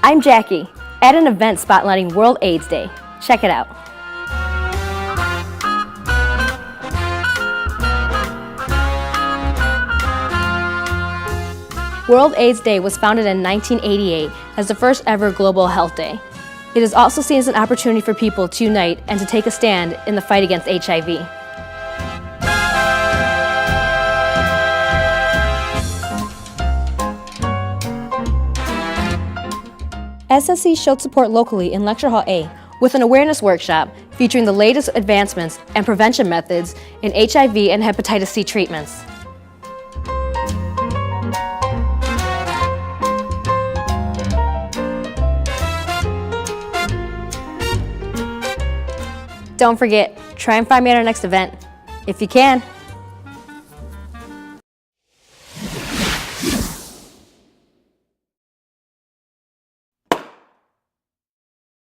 I'm Jackie, at an event spotlighting World AIDS Day. Check it out. World AIDS Day was founded in 1988 as the first ever global health day. It is also seen as an opportunity for people to unite and to take a stand in the fight against HIV. SSC showed support locally in Lecture Hall A with an awareness workshop featuring the latest advancements and prevention methods in HIV and hepatitis C treatments. Don't forget, try and find me at our next event, if you can.